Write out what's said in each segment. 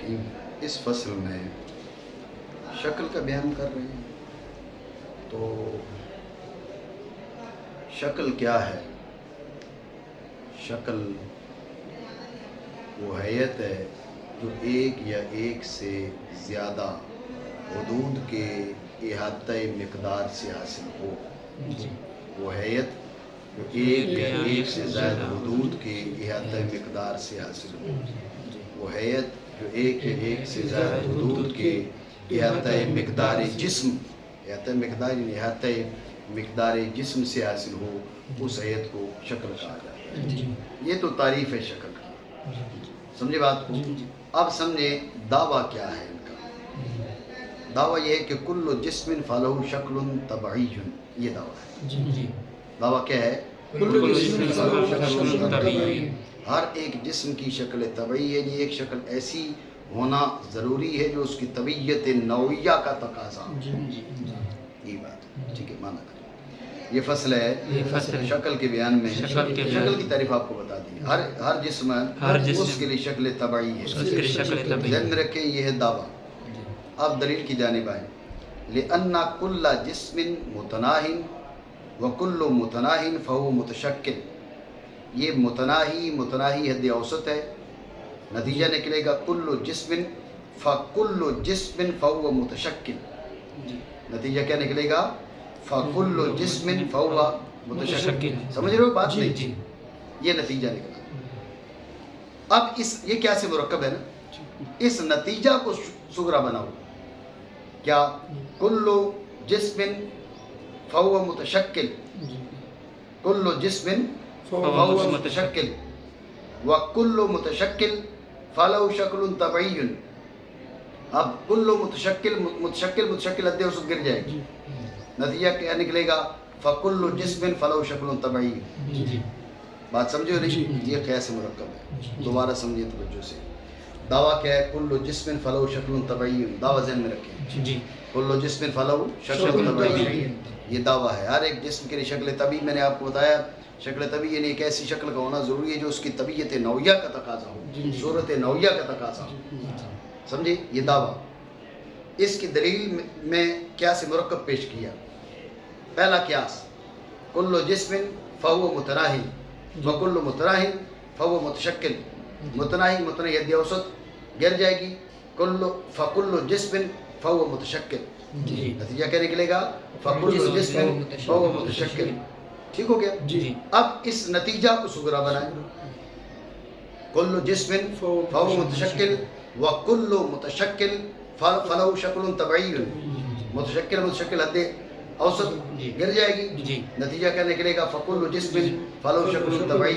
الرحیم. اس فصل میں شکل کا بیان کر رہے ہیں. تو شکل کیا ہے؟ شکل وہ حیت ہے جو ایک یا ایک سے زیادہ حدود کے احاطۂ مقدار سے حاصل ہو. وہ حیت جو ایک یا ایک سے زیادہ حدود کے احاطۂ مقدار سے حاصل ہو. وہ حیت جو ایک یا ایک سے زیادہ حدود کے احاطۂ مقدار جسم، احاطۂ مقدار جسم سے حاصل ہو، اس حیت کو شکل کہا جاتا ہے. یہ تو تعریف ہے شکل کی. سمجھے بات کو؟ اب سمجھے دعویٰ کیا ہے ان کا. دعویٰ یہ ہے کہ کل جسم فلہ شکل طبعی. یہ دعویٰ ہے. دعویٰ کیا ہے؟ کل جسم فلہ شکل طبعی. ہر ایک جسم کی شکل طبعی ہے. یہ ایک شکل ایسی ہونا ضروری ہے جو اس کی طبیعت نوعیہ کا تقاضا. یہ بات ٹھیک ہے، مانا کریں. یہ فصل ہے شکل کے بیان میں. شکل کی تعریف آپ کو بتا دی. ہر جسم اس کے لیے شکل طبعی ہے. ذہن میں رکھیں یہ ہے دعویٰ. اب دلیل کی جانب آئیں. لِأَنَّ كُلَّ جِسْمٍ مُتَنَاهٍ وَكُلُّ مُتَنَاهٍ فَهُوَ مُتَشَكِّلٌ. یہ متناہی حد اوسط ہے. نتیجہ نکلے گا کل جسم فَكُلُّ جِسْمٍ فَهُوَ مُتَشَكِّلٌ. نتیجہ کیا نکلے گا؟ فَكُلُّ جِسْمٍ فَهُوَ مُتَشَكِّلٌ. سمجھ رہے ہو بات؟ نہیں. یہ نتیجہ نکلا. اب یہ کیا سے مرکب ہے نا، اس نتیجہ کو صغرا بناؤ. کیا؟ کل جسم فهو متشکل. کل جسم فهو متشکل وکل متشکل فلہ شکل طبعی. اب کل متشکل ادھے اسد گر جائے گی. نتیجہ کیا نکلے گا؟ فکل جسم فلہ شکل طبعی. بات سمجھو نہیں؟ یہ قیاس مرکب ہے. دوبارہ سمجھیے توجہ سے. دعویٰ کیا ہے؟ کل جسم فلہ شکل طبعی. دعویٰ ذہن میں رکھیں. کل جسم فلہ شکل طبعی. یہ دعویٰ ہے. ہر ایک جسم کے لیے شکل طبعی. میں نے آپ کو بتایا شکل طبعی یعنی ایک ایسی شکل کا ہونا ضروری ہے جو اس کی طبیعت نوعیہ کا تقاضا ہو، صورت نوعیہ کا تقاضا ہو. سمجھے؟ یہ دعویٰ. اس کی دلیل میں قیاس مرکب پیش کیا. پہلا قیاس کل جسم فهو متناہی وکل متناہی فهو متشکل. متناہی حد اوسط گر جائے گی. فکل جسم فهو متشکل. نتیجہ کیا نکلے گا؟ فکل جسم فهو متشکل. ٹھیک ہو گیا؟ اب اس نتیجہ کو صغرا بنائیں. کل جسم فهو متشکل وکل متشکل فلہ شکل طبعی. متشکل حد اوسط گر جائے گی. نتیجہ کیا نکلے گا؟ فکل جسم فلہ شکل طبعی.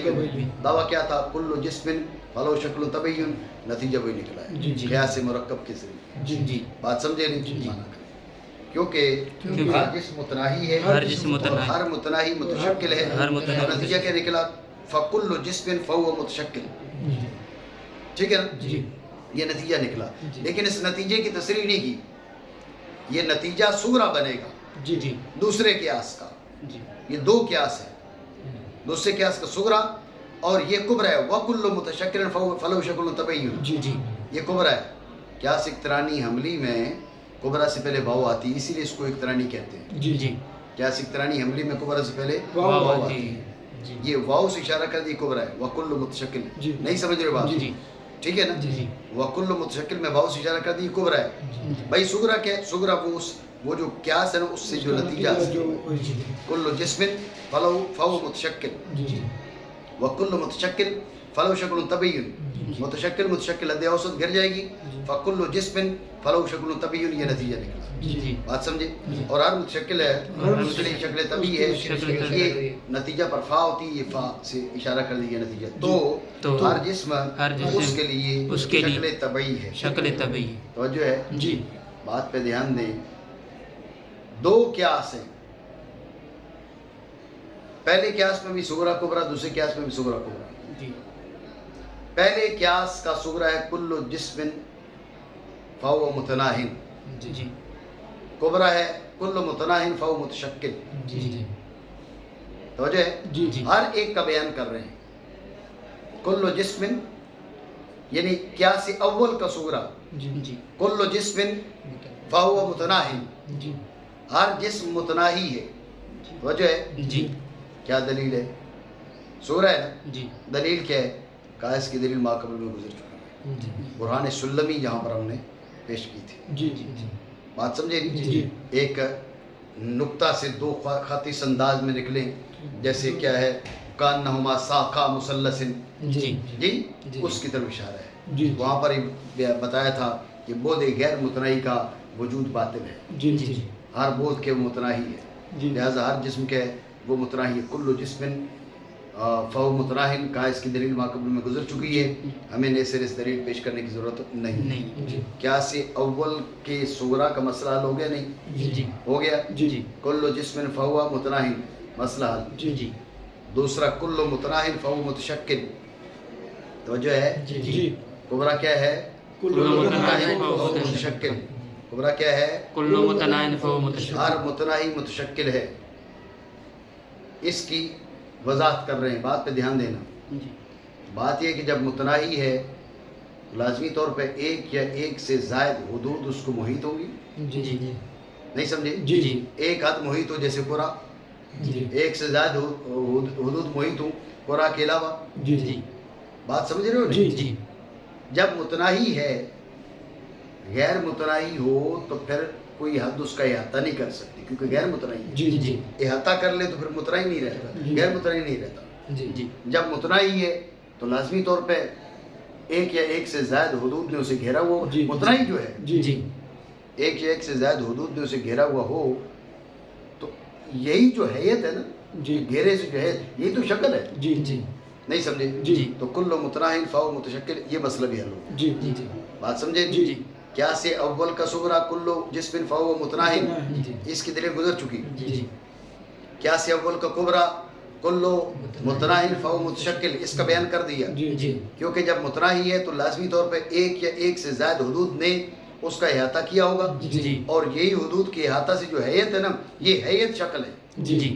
دعویٰ کیا تھا؟ کل جسم فلہ شکل طبعی. نتیجہ وہی نکلا ہے قیاس مرکب کے ذریعے. بات سمجھے نہیں؟ کیونکہ ہر جسم متناہی ہے اور ہر متناہی متشکل ہے. نتیجہ کیا نکلا؟ فکل جسم فهو متشکل. ٹھیک ہے نا؟ یہ نتیجہ نکلا. لیکن اس نتیجے کی تصریح نہیں کی. یہ نتیجہ صغرا بنے گا دوسرے قیاس کا. یہ دو قیاس ہے. دوسرے قیاس کا صغرا اور یہ کبرا ہے. وَكُلُّ مُتَشَكِّلٍ فَلَهُ شَكْلٌ طَبِعِّيٌّ. یہ کبرا ہے. قیاس اقترانی حملی میں کبرا سے پہلے واو آتی ہے، اسی لیے اس کو اقترانی کہتے ہیں. قیاس اقترانی حملی میں کبرا سے پہلے واو آتی ہے. یہ واو سے اشارہ کر دی کبرا ہے. وَكُلُّ مُتَشَكِّل. نہیں سمجھ رہے بات؟ ٹھیک ہے نا؟ وَكُلُّ متشکل میں واو سے اشارہ کر دی کبرا ہے. بھائی صغرا کیا ہے؟ صغرا وہ جو قیاس ہے نا اس سے جو نتیجہ کل جسم فهو متشکل وکل متشکل فلہ شکل طبعی. متشکل حد اوسط گر جائے گی. فکل جسم فلہ شکل طبعی. یہ نتیجہ نکلا. بات سمجھے؟ اور ہر متشکل ہے اس کے لیے شکل طبعی ہے. یہ نتیجہ پر فا ہوتی ہے. یہ فا سے اشارہ کر دیا نتیجہ. تو ہر جسم اس کے لیے شکل طبعی ہے. توجہ ہے؟ بات پہ دھیان دیں. دو قیاس ہیں. پہلے قیاس میں بھی صغرا کبرا، دوسرے قیاس میں بھی صغرا کبرا. پہلے قیاس کا صغرا ہے کل جسم فهو متناہی. کبرا ہے کل متناہی فهو متشکل. توجہ ہے؟ ہر ایک کا بیان کر رہے ہیں. کل جسم یعنی قیاس اول کا صغرا جی کل جسم فہو متناہی، جی ہر جسم متناہی ہے. وجہ ہے جی کیا دلیل ہے؟ صغرا ہے نا. جی دلیل کیا ہے؟ کہا اس کی دلیل ما قبل میں گزر چکی جی ہے. برہان سلمی جہاں پر ہم نے پیش کی تھی. جی جی بات سمجھے نہیں؟ جی. ایک نقطہ سے دو خطیس انداز میں نکلیں، جیسے کیا ہے کانہما ساقا مثلث، جی جی جی. اس کی طرف اشارہ ہے. جی. وہاں پر ہی بتایا تھا کہ بود غیر متناہی کا وجود باطل ہے. جی جی ہر بود کے وہ متناہی ہے، جی. لہذا ہر جسم کے وہ متناہی ہے. کل جسم فہو متناہن کا اس کی دلیل ما قبل میں گزر چکی ہے، ہمیں نئے سرے سے دلیل پیش کرنے کی ضرورت نہیں. جی قیاس اول کے صغرا کا مسئلہ حل ہو گیا نہیں؟ جی ہو گیا. جی کل جسم فہو متناہن مسئلہ حل. جی جی دوسرا کل متناہن فہو متشکل. توجہ ہے؟ جی. کبرا کیا ہے؟ کل متناہن فہو متشکل. کبرا کیا ہے؟ کل متناہن فہو متشکل. ہر متناہی متشکل ہے. اس کی وضاحت کر رہے ہیں، بات پہ دھیان دینا. جی بات یہ کہ جب متناہی ہے لازمی طور پہ ایک یا ایک سے زائد حدود اس کو محیط ہوگی. جی جی نہیں سمجھے؟ جی جی. ایک حد محیط ہو جیسے قرآ، جی ایک سے زائد حدود محیط ہوں قرآ کے علاوہ. جی جی بات سمجھ رہے ہو جی نہیں؟ جی. جب متناہی ہے، غیر متناہی ہو تو پھر کوئی حد اس کا احاطہ نہیں کر سکتی، کیونکہ غیر متناہی ہے. جی جی احاطہ کر لے تو پھر متناہی نہیں رہتا، غیر متناہی نہیں رہتا. جی جی. جب متناہی ہے تو لازمی طور پہ ایک یا ایک سے زائد حدود نے اسے گھیرا ہوا. جی. متناہی جو ہے جی جی. ایک یا ایک سے زائد حدود نے اسے گھیرا ہوا ہو، تو یہی جو حیت ہے نا، جی. گھیرے سے جو ہے یہی تو شکل ہے. جی جی نہیں سمجھے؟ جی. تو کل متناہن فہو متشکل، یہ مسئلہ بھی حل ہو. جی جی جی. بات سمجھے؟ جی جی. قیاس اول کا صغرا کل جسم فہو متناہن، جی. اس کی دلیل گزر چکی. جی قیاس اول کا کبرا کل متناہن فہو متشکل، اس کا بیان کر دیا. جی جی. کیونکہ جب متناہی ہے تو لازمی طور پہ ایک یا ایک سے زائد حدود نے اس کا احاطہ کیا ہوگا، جی. اور یہی حدود کے احاطہ سے جو حیت ہے نا، یہ حیت شکل ہے. جی جی.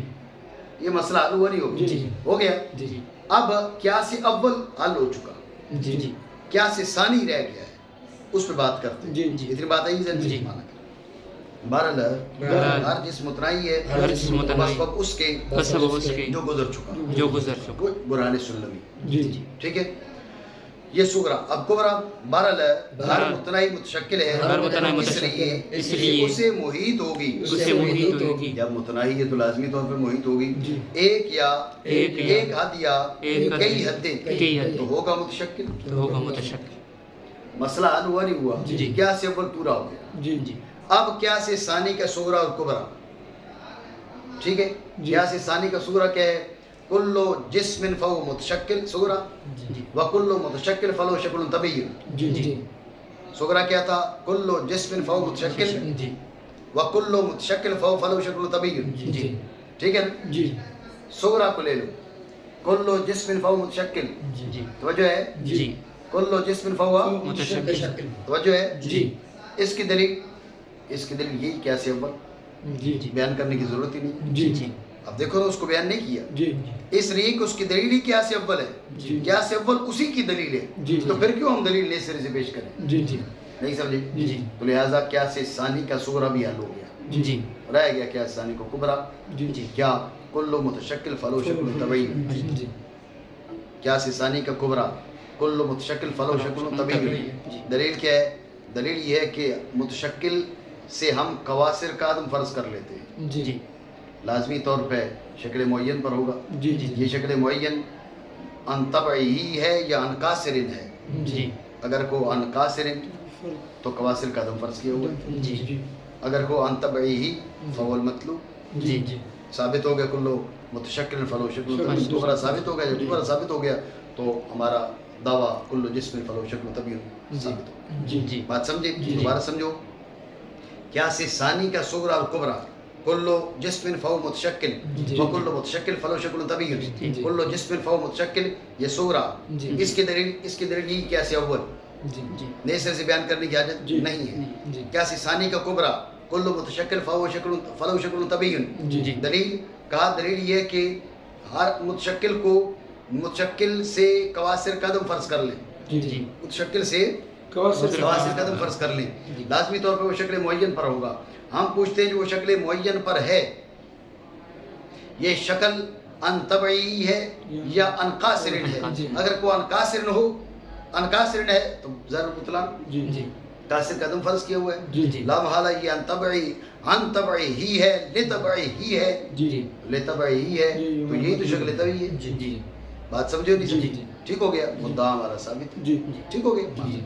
یہ مسئلہ حل ہوا نہیں ہو جی. گیا؟ ہو گیا. جی. اب قیاس اول حل ہو چکا، جی جی. قیاس ثانی رہ گیا ہے، اس پہ بات کرتے ہیں. جی جی. اتنی بات آئی ذہن جی. میں؟ بہرحال ہر جس متناہی ہے، ہر جس متناہی بسبب اس کے بسبب اس کے جو گزر چکا، جو گزر چکا. وہ برہان سلمی. جی جی. ٹھیک ہے، یہ صغرا. اب کبرا بہرحال ہر متناہی متشکل ہے، ہر متناہی اس لیے اس لیے اسے محیط ہوگی. اسے محیط ہوگی. جب متناہی ہے تو لازمی طور پہ محیط ہوگی. جی. ایک یا ایک حد یا ایک حد کئی حدیں کئی حدیں تو ہوگا متشکل. تو ہوگا متشکل. مسئلہ حل ہوا نہیں ہوا؟ جی. کیا سے اول پورا ہو گیا. جی جی. اب کیا سے ثانی کا صغرا اور کبرا. ٹھیک ہے، جی. کیا سے ثانی کا صغرا کیا ہے؟ کل جسم فهو متشکل صغرا، جی وکل متشکل فله شکل طبیعی. جی. جی صغرا کیا تھا؟ کل جسم فهو متشکل، جی. وکل متشکل فله شکل طبیعی. جی جی. ٹھیک ہے. جی. صغرا کو لے لو، کل جسم فهو متشکل. جی جی. توجہ ہے؟ جی. کل جسم فهو متشکل. توجہ ہے؟ جی. اس کی دلیل یہی کیا سے اول جی جی. بیان کرنے کی ضرورت ہی نہیں. جی جی. اب دیکھو نا، اس کو بیان نہیں کیا، جی اس لیے کہ اس کی دلیل ہی کیا سے اول ہے. جی. کیا سے اول اسی کی دلیل ہے، جی. تو پھر کیوں ہم دلیل نئے سرے سے پیش کریں؟ جی جی. نہیں سمجھے؟ جی. تو لہٰذا کیا سے ثانی کا صغرا بھی حل ہو گیا. جی جی. رہ گیا کیا ثانی کو کبرا. جی جی. کیا کل متشکل فلو شکل طبیعی. جی جی. کیا سے ثانی کا کبرا کل متشکل فلو شکل طبیعی. دلیل کیا ہے؟ دلیل یہ ہے کہ متشکل سے ہم قواصر کا عدم فرض کر لیتے ہیں. جی جی. لازمی طور پہ شکل معین پر ہوگا. جی جی. یہ شکل معین ان طبعی ہے یا ان قاصر ہے. جی. اگر کو ان قاصر تو قواصر کا عدم فرض کیا ہوا. جی جی. اگر کو ان طبعی فهو المطلوب. جی جی. ثابت ہو گیا کلو متشکل فلو شکل طبیعی. دوبارہ ثابت ہو گیا. جب دوبارہ ثابت ہو گیا تو ہمارا دعویٰ کلو جسم فلو شکل طبیعی ثابت ہو گیا. جی جی. بات سمجھے؟ جی. دوبارہ سمجھو. کیا سے ثانی کا صغرا اور کبرا کلو جسم فهو متشکل، جی. وکل متشکل فلو شکل طبیعی. جی. کلو جسم فهو متشکل یہ صغرا. جی. اس کی دلیل یہی کیا سے اول جی جی. نئے سر سے بیان کرنے کی حاجت جی. نہیں ہے. جی. کیا سے ثانی کا کبرا کل متشکل فلو شکل طبیعی. جی جی. دلیل کہا، دلیل یہ کہ ہر متشکل کو متشکل سے قواصر کا عدم فرض کر لیں. جی جی متشکل سے کواصر کواصر کا عدم فرض کر لیں، لازمی طور پہ وہ شکل معین پر ہوگا. ہم پوچھتے ہیں جو وہ شکل معین پر ہے یہ شکل ان طبعی ہے یا ان قاصرن ہے؟ اگر کوئی ان قاصرن ہو، ان قاصرن ہے تو ضرور بطلان جی جی قاصر کا عدم فرض کیا ہوا ہے. جی جی لا محالہ یہ ان طبعی ہی ہے، لطبعی ہی ہے، جی جی لطبعی ہی ہے، تو یہی تو شکل طبعی ہے. جی جی بات سمجھو نہیں جی سمجھی؟ جی ٹھیک ہو گیا، مدعا ہمارا ثابت ہے. جی ٹھیک ہو گیا. جی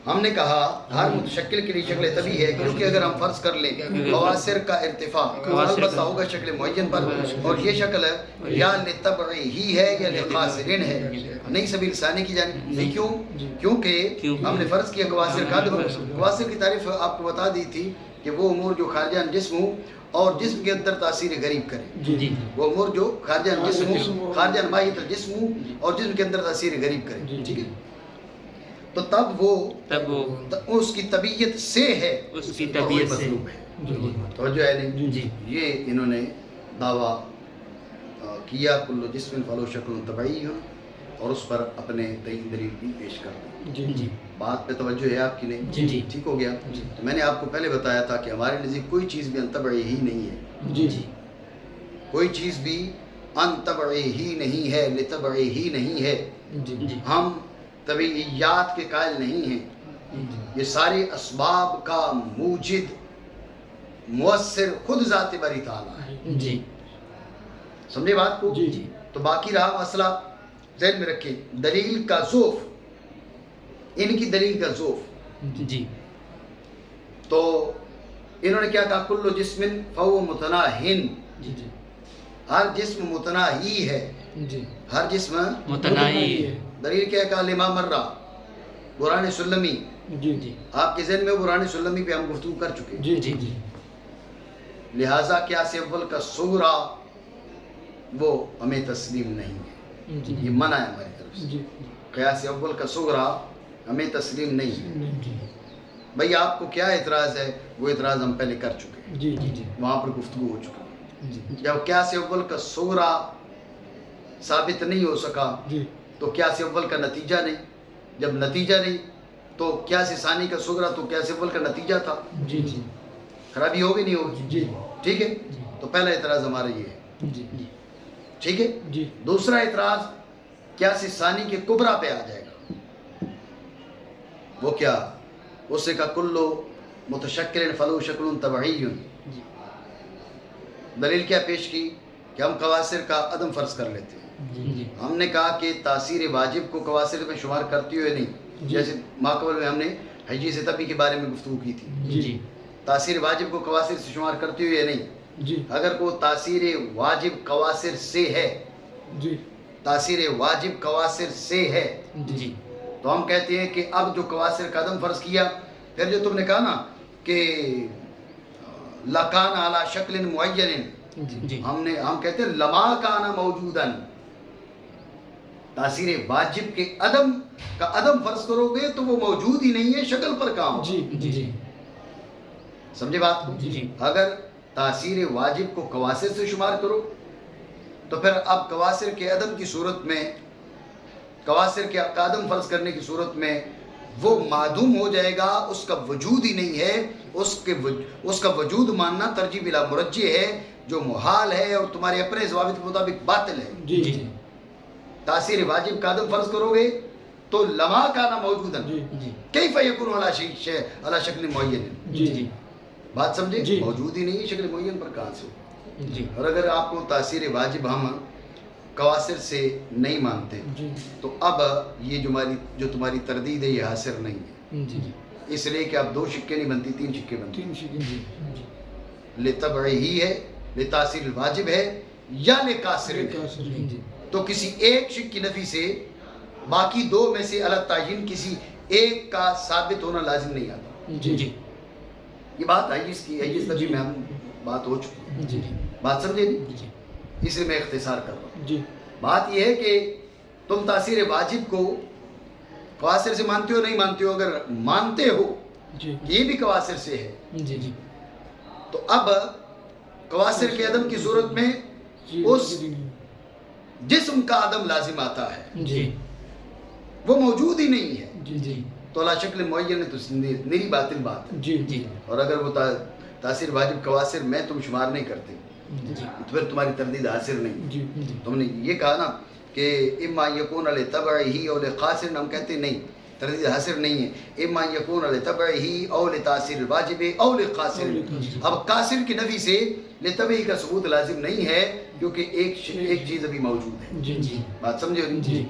ہم نے کہا ہر متشکل کے لیے شکل طبیعی ہے کیونکہ اگر ہم فرض کر لیں قواصر کا ارتفاع البتہ ہوگا شکل معین پر، اور یہ شکل یا لطبعی ہی ہے یا لقاصرن ہے، نہیں سبیل ثانی کی جانب. کیوں؟ کیونکہ ہم نے فرض کیا قواصر کا. قواصر کی تعریف آپ کو بتا دی تھی کہ وہ امور جو خارجہ عن جسم ہوں اور جسم کے اندر تاثیر غریب کرے. جی وہ امور جو خارجہ عن جسم ہوں، خارجہ عن ماہیت الجسم ہوں اور جسم کے اندر تاثیر غریب کرے. ٹھیک ہے، تو تب وہ اس کی طبیعت سے ہے، اس کی طبیعت سے. مطلوب ہے. جی توجہ ہے نہیں؟ جی یہ انہوں نے دعویٰ کیا کل جسم فلو شکل طبعی، اور اس پر اپنے تئیں دلیل بھی پیش کر دی. جی جی بات پہ توجہ ہے آپ کی نہیں؟ جی جی ٹھیک ہو گیا. جی تو میں نے آپ کو پہلے بتایا تھا کہ ہمارے نزدیک کوئی چیز بھی انطبعی ہی نہیں ہے. جی جی کوئی چیز بھی انطبعی ہی نہیں ہے، لطبعی ہی نہیں ہے. جی جی ہم طبیعیات کے قائل نہیں ہیں. یہ سارے اسباب کا موجد مؤثر خود ذات باری تعالیٰ ہے. جی سمجھے بات کو؟ جی جی تو باقی رہا مسئلہ، ذہن میں رکھیں دلیل کا ذوف، ان کی دلیل کا ذوف. جی تو انہوں نے کیا کہا کل جسم فهو متناہن، جی جی ہر جسم متناہی ہے، جی ہر جسم. متناہی ہے. دلیل کیا کہا لما مرہ برہان سلمی. جی جی آپ کے ذہن میں برہان سلمی پہ ہم گفتگو کر چکے ہیں. جی جی جی لہٰذا قیاس اول کا صغرا وہ ہمیں تسلیم نہیں ہے، جی یہ منع ہے ہماری طرف سے. جی قیاس اول کا صغرا ہمیں تسلیم نہیں ہے. جی بھئی آپ کو کیا اعتراض ہے؟ وہ اعتراض ہم پہلے کر چکے ہیں، جی جی وہاں پر گفتگو ہو چکی ہے. جی جب قیاس اول کا صغرا ثابت نہیں ہو سکا جی تو قیاس اول کا نتیجہ نہیں، جب نتیجہ نہیں تو قیاس ثانی کا صغرا تو قیاس اول کا نتیجہ تھا. جی جی خرابی ہوگی نہیں ہوگی؟ جی ٹھیک ہے، تو پہلا اعتراض ہمارا یہ ہے. جی ٹھیک ہے. جی دوسرا اعتراض قیاس ثانی کے کبرا پہ آ جائے گا. وہ کیا؟ اس سے کہا کلو متشکل فلو شکل طبعی. دلیل کیا پیش کی کہ ہم قواصر کا عدم فرض کر لیتے ہیں. جی ہم نے کہا کہ تاثیر واجب کو قواصر میں شمار کرتے ہوئے نہیں، جیسے ماقبل میں ہم نے حیز طبی کے بارے میں گفتگو کی تھی. جی تاثیر واجب کو قواصر سے شمار کرتے ہوئے نہیں. جی اگر کوئی تاثیر واجب قواصر سے ہے، جی تاثیر واجب قواصر سے ہے، جی تو ہم کہتے ہیں کہ اب جو قواصر کا عدم فرض کیا، پھر جو تم نے کہا نا کہ لکان علی شکل معین، جی ہم کہتے ہیں لما کانا موجودن. تاثیر واجب کے عدم کا عدم فرض کرو گے تو وہ موجود ہی نہیں ہے، شکل پر کام. جی جی سمجھے بات کو؟ جی اگر تاثیر واجب کو قواصر سے شمار کرو تو پھر اب قواصر کے عدم کی صورت میں، قواصر کے عدم فرض کرنے کی صورت میں وہ معدوم ہو جائے گا، اس کا وجود ہی نہیں ہے. اس کا وجود ماننا ترجیح بلا مرجح ہے، جو محال ہے اور تمہارے اپنے ضوابط کے مطابق باطل ہے. جی جی تاثیر واجب کا عدم فرض کرو گے تو لما کانا موجودن جی جی کیف یکون علی شکل معین. جی جی بات سمجھے؟ جی. موجود ہی نہیں ہے، شکل معین پر کہاں سے ہو؟ جی اور اگر آپ کو تاثیر واجب ہم قواصر سے نہیں مانتے جی تو اب یہ جو تمہاری تردید ہے یہ حاصل نہیں ہے، جی اس لیے کہ اب 2 شکے نہیں بنتی، 3 شکے بنتی. تین شکل جی لطبعی ہی ہے، لتاثیر الواجب ہے یا لقاصر ہے. جی تو کسی ایک شک کی نفی سے باقی 2 میں سے الگ تعین کسی ایک کا ثابت ہونا لازم نہیں آتا. جی جی یہ بات حیز کی، حیز تبھی میں ہم بات ہو چکی. جی بات سمجھے نہیں؟ جی اس لیے میں اختصار کر رہا ہوں. جی بات یہ ہے کہ تم تاثیر واجب کو قواصر سے مانتے ہو نہیں مانتے ہو؟ اگر مانتے ہو جی کہ یہ بھی قواصر سے ہے جی جی تو اب قواصر کے عدم کی صورت میں اس جسم کا عدم لازم آتا ہے. جی وہ موجود ہی نہیں ہے جی جی تو لا شکل معین تو میری باطل بات ہے. جی جی اور اگر وہ تاثیر واجب قواصر میں تم شمار نہیں کرتے جی تو پھر تمہاری تردید حاصل نہیں. جی جی تم نے یہ کہا نا کہ اما یکون لتبعہ او لقاصر، ہم کہتے ہیں نہیں، تردید حاصل نہیں ہے. اما یکون لتبعہ او لتاثیر الواجب او لقاصر. اب قاصر کی نفی سے لتبعہ کا ثبوت لازم نہیں ہے کیونکہ ایک چیز ابھی موجود ہے. جی جی بات سمجھے؟ جی.